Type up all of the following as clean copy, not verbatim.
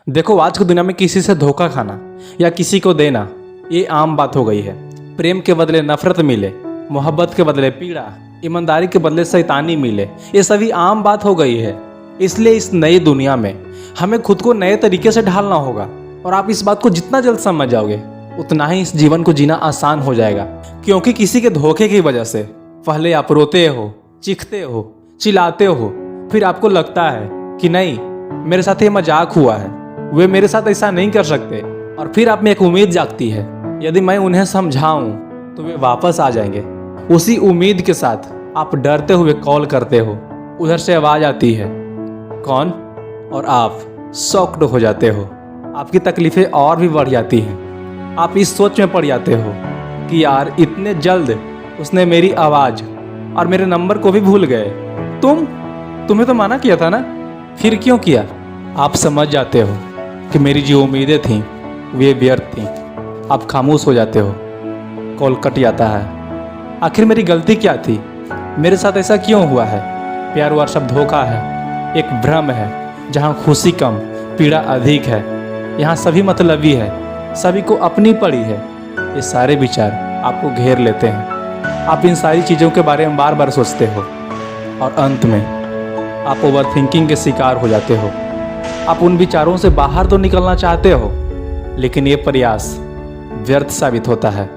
देखो, आज की दुनिया में किसी से धोखा खाना या किसी को देना ये आम बात हो गई है। प्रेम के बदले नफरत मिले, मोहब्बत के बदले पीड़ा, ईमानदारी के बदले शैतानी मिले, ये सभी आम बात हो गई है। इसलिए इस नई दुनिया में हमें खुद को नए तरीके से ढालना होगा। और आप इस बात को जितना जल्द समझ जाओगे उतना ही इस जीवन को जीना आसान हो जाएगा। क्योंकि किसी के धोखे की वजह से पहले आप रोते हो, चीखते हो, चिल्लाते हो, फिर आपको लगता है कि नहीं, मेरे साथ ये मजाक हुआ है, वे मेरे साथ ऐसा नहीं कर सकते। और फिर आप में एक उम्मीद जागती है, यदि मैं उन्हें समझाऊं तो वे वापस आ जाएंगे। उसी उम्मीद के साथ आप डरते हुए कॉल करते हो। उधर से आवाज आती है, कौन? और आप शॉक्ड हो जाते हो। आपकी तकलीफें और भी बढ़ जाती हैं। आप इस सोच में पड़ जाते हो कि यार, इतने जल्द उसने मेरी आवाज़ और मेरे नंबर को भी भूल गए। तुम्हें तो मना किया था ना, फिर क्यों किया? आप समझ जाते हो कि मेरी जो उम्मीदें थीं वे व्यर्थ थीं। आप खामोश हो जाते हो, कॉल कट जाता है। आखिर मेरी गलती क्या थी? मेरे साथ ऐसा क्यों हुआ है? प्यार और सब धोखा है, एक भ्रम है जहाँ खुशी कम, पीड़ा अधिक है। यहाँ सभी मतलबी है, सभी को अपनी पड़ी है। ये सारे विचार आपको घेर लेते हैं। आप इन सारी चीज़ों के बारे में बार बार सोचते हो और अंत में आप ओवर थिंकिंग के शिकार हो जाते हो। आप उन विचारों से बाहर तो निकलना चाहते हो, लेकिन ये प्रयास व्यर्थ साबित होता है।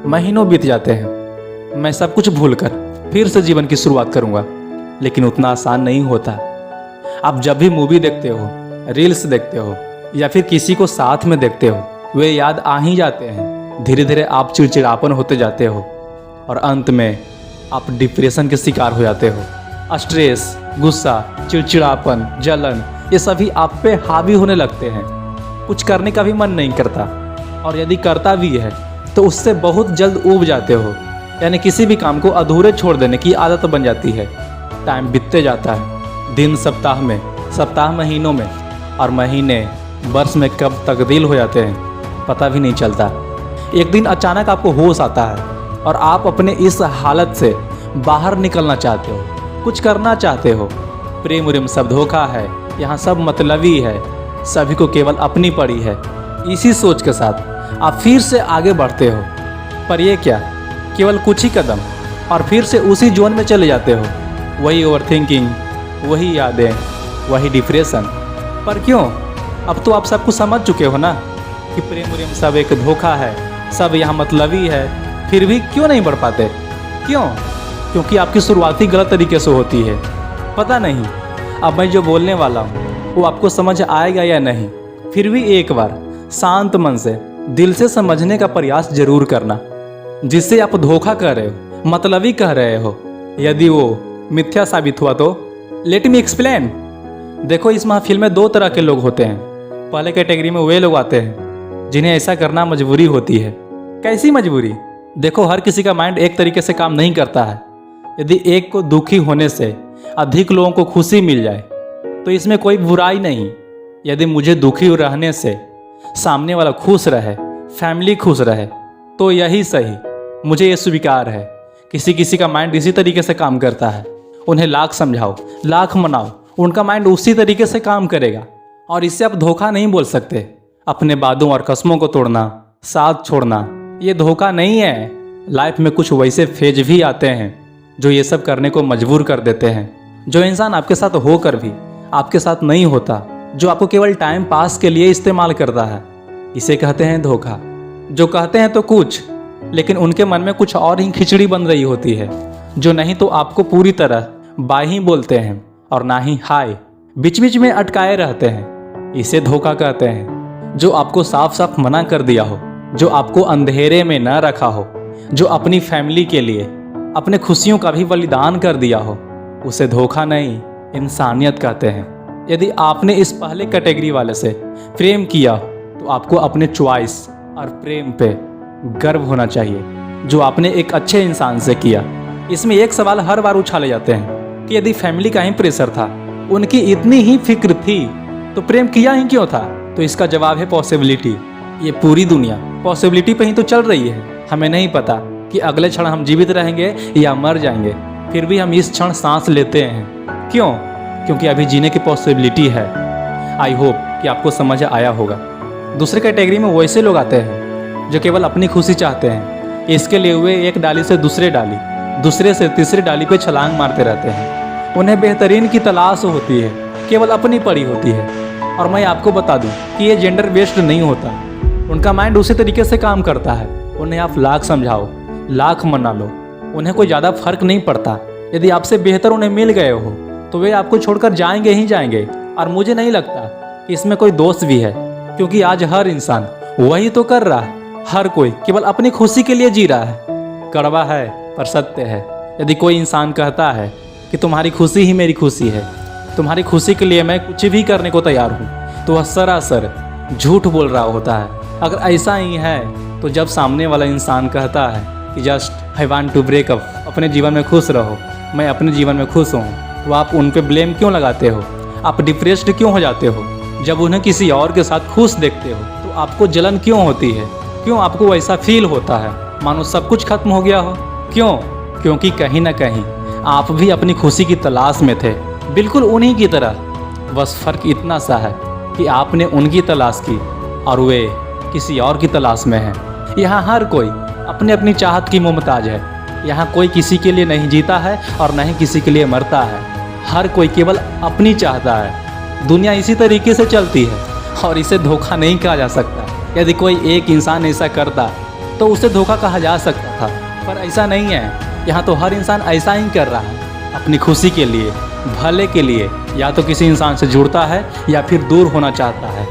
महीनों बीत जाते हैं, मैं सब कुछ भूलकर फिर से जीवन की शुरुआत करूंगा, लेकिन उतना आसान नहीं होता। आप जब भी मूवी देखते हो, रील्स देखते हो या फिर किसी को साथ में देखते हो, वे याद आ ही जाते हैं। धीरे धीरे आप चिड़चिड़ापन होते जाते हो और अंत में आप डिप्रेशन के शिकार हो जाते हो। स्ट्रेस, गुस्सा, चिड़चिड़ापन, जलन, ये सभी आप पे हावी होने लगते हैं। कुछ करने का भी मन नहीं करता, और यदि करता भी है तो उससे बहुत जल्द ऊब जाते हो। यानी किसी भी काम को अधूरे छोड़ देने की आदत बन जाती है। टाइम बीतते जाता है, दिन सप्ताह में, सप्ताह महीनों में, और महीने वर्ष में कब तब्दील हो जाते हैं पता भी नहीं चलता। एक दिन अचानक आपको होश आता है और आप अपने इस हालत से बाहर निकलना चाहते हो, कुछ करना चाहते हो। प्रेम उरेम सब धोखा है, यहाँ सब मतलबी है, सभी को केवल अपनी पड़ी है। इसी सोच के साथ आप फिर से आगे बढ़ते हो, पर ये क्या, केवल कुछ ही कदम और फिर से उसी जोन में चले जाते हो। वही ओवरथिंकिंग, वही यादें, वही डिप्रेशन। पर क्यों? अब तो आप सब कुछ समझ चुके हो ना कि प्रेम उरेम सब एक धोखा है, सब यहाँ मतलबी है। फिर भी क्यों नहीं बढ़ पाते? क्यों? क्योंकि आपकी शुरुआती गलत तरीके से होती है। पता नहीं अब मैं जो बोलने वाला हूँ वो आपको समझ आएगा या नहीं। फिर भी एक बार शांत मन से, दिल से समझने का प्रयास जरूर करना। जिससे आप धोखा कर रहे हो, मतलबी कह रहे हो, यदि वो मिथ्या साबित हुआ तो लेट मी एक्सप्लेन। देखो, इस महफिल में दो तरह के लोग होते हैं। पहले कैटेगरी में वे लोग आते हैं जिन्हें ऐसा करना मजबूरी होती है। कैसी मजबूरी? देखो, हर किसी का माइंड एक तरीके से काम नहीं करता है। यदि एक को दुखी होने से अधिक लोगों को खुशी मिल जाए तो इसमें कोई बुराई नहीं। यदि मुझे दुखी रहने से सामने वाला खुश रहे, फैमिली खुश रहे, तो यही सही। मुझे ये स्वीकार है। किसी किसी का माइंड इसी तरीके से काम करता है। उन्हें लाख समझाओ, लाख मनाओ, उनका माइंड उसी तरीके से काम करेगा। और इससे आप धोखा नहीं बोल सकते। अपने वादों और कस्मों को तोड़ना, साथ छोड़ना, ये धोखा नहीं है। लाइफ में कुछ वैसे फेज भी आते हैं जो ये सब करने को मजबूर कर देते हैं। जो इंसान आपके साथ होकर भी आपके साथ नहीं होता, जो आपको केवल टाइम पास के लिए इस्तेमाल करता है, इसे कहते हैं धोखा। जो कहते हैं तो कुछ, लेकिन उनके मन में कुछ और ही खिचड़ी बन रही होती है। जो नहीं तो आपको पूरी तरह बाय ही बोलते हैं और ना ही हाय, बीच बीच में अटकाए रहते हैं। इसे धोखा कहते हैं। जो आपको साफ साफ मना कर दिया हो, जो आपको अंधेरे में न रखा हो, जो अपनी फैमिली के लिए अपने खुशियों का भी बलिदान कर दिया हो, उसे धोखा नहीं, इंसानियत कहते हैं। यदि आपने इस पहले कैटेगरी वाले से प्रेम किया तो आपको अपने चॉइस और प्रेम पे गर्व होना चाहिए जो आपने एक अच्छे इंसान से किया। इसमें एक सवाल हर बार उछाले जाते हैं कि यदि फैमिली का ही प्रेशर था, उनकी इतनी ही फिक्र थी, तो प्रेम किया ही क्यों था? तो इसका जवाब है पॉसिबिलिटी। ये पूरी दुनिया पॉसिबिलिटी पे ही तो चल रही है। हमें नहीं पता कि अगले क्षण हम जीवित रहेंगे या मर जाएंगे, फिर भी हम इस क्षण सांस लेते हैं। क्यों? क्योंकि अभी जीने की पॉसिबिलिटी है। आई होप कि आपको समझ आया होगा। दूसरे कैटेगरी में वैसे लोग आते हैं जो केवल अपनी खुशी चाहते हैं। इसके लिए वे एक डाली से दूसरे डाली, दूसरे से तीसरी डाली पे छलांग मारते रहते हैं। उन्हें बेहतरीन की तलाश होती है, केवल अपनी पड़ी होती है। और मैं आपको बता दूं कि ये जेंडर बेस्ड नहीं होता। उनका माइंड उसी तरीके से काम करता है। उन्हें आप लाख समझाओ, लाख मना लो, उन्हें कोई ज़्यादा फर्क नहीं पड़ता। यदि आपसे बेहतर उन्हें मिल गए हो तो वे आपको छोड़कर जाएंगे ही जाएंगे। और मुझे नहीं लगता कि इसमें कोई दोस्त भी है, क्योंकि आज हर इंसान वही तो कर रहा है। हर कोई केवल अपनी खुशी के लिए जी रहा है। कड़वा है पर सत्य है। यदि कोई इंसान कहता है कि तुम्हारी खुशी ही मेरी खुशी है, तुम्हारी खुशी के लिए मैं कुछ भी करने को तैयार हूँ, तो वह सरासर झूठ बोल रहा होता है। अगर ऐसा ही है तो जब सामने वाला इंसान कहता है कि just I want to break up, अपने जीवन में खुश रहो, मैं अपने जीवन में खुश हूँ, तो आप उन पे ब्लेम क्यों लगाते हो? आप डिप्रेस्ड क्यों हो जाते हो? जब उन्हें किसी और के साथ खुश देखते हो तो आपको जलन क्यों होती है? क्यों आपको ऐसा फील होता है मानो सब कुछ खत्म हो गया हो? क्यों? क्योंकि कहीं ना कहीं आप भी अपनी खुशी की तलाश में थे, बिल्कुल उन्हीं की तरह। बस फर्क इतना सा है कि आपने उनकी तलाश की और वे किसी और की तलाश में हैं। यहाँ हर कोई अपनी अपनी चाहत की मोहताज है। यहाँ कोई किसी के लिए नहीं जीता है और न ही किसी के लिए मरता है। हर कोई केवल अपनी चाहता है। दुनिया इसी तरीके से चलती है और इसे धोखा नहीं कहा जा सकता। यदि कोई एक इंसान ऐसा करता तो उसे धोखा कहा जा सकता था, पर ऐसा नहीं है। यहाँ तो हर इंसान ऐसा ही कर रहा है, अपनी खुशी के लिए, भले के लिए। या तो किसी इंसान से जुड़ता है या फिर दूर होना चाहता है।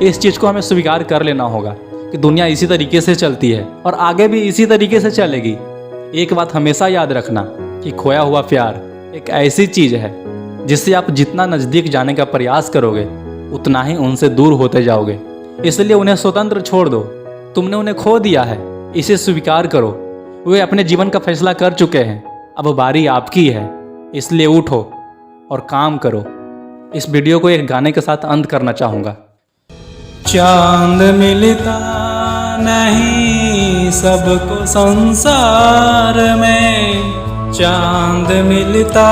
इस चीज़ को हमें स्वीकार कर लेना होगा कि दुनिया इसी तरीके से चलती है और आगे भी इसी तरीके से चलेगी। एक बात हमेशा याद रखना कि खोया हुआ प्यार एक ऐसी चीज़ है जिससे आप जितना नज़दीक जाने का प्रयास करोगे उतना ही उनसे दूर होते जाओगे। इसलिए उन्हें स्वतंत्र छोड़ दो। तुमने उन्हें खो दिया है, इसे स्वीकार करो। वे अपने जीवन का फैसला कर चुके हैं, अब बारी आपकी है। इसलिए उठो और काम करो। इस वीडियो को एक गाने के साथ अंत करना चाहूँगा। चांद मिलता नहीं सबको संसार में, चांद मिलता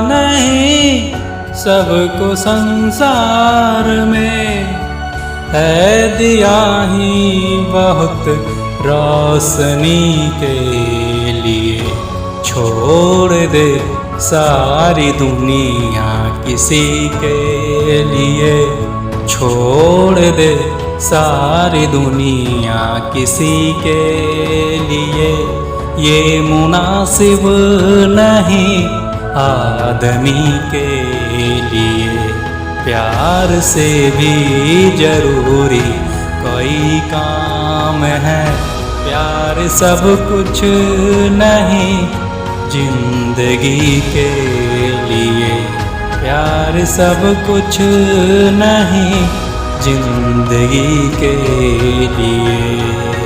नहीं सबको संसार में, है दिया ही बहुत रोशनी के लिए, छोड़ दे सारी दुनिया किसी के लिए, छोड़ दे सारी दुनिया किसी के लिए। ये मुनासिब नहीं आदमी के लिए, प्यार से भी जरूरी कोई काम है। प्यार सब कुछ नहीं जिंदगी के लिए, प्यार सब कुछ नहीं जिंदगी के लिए।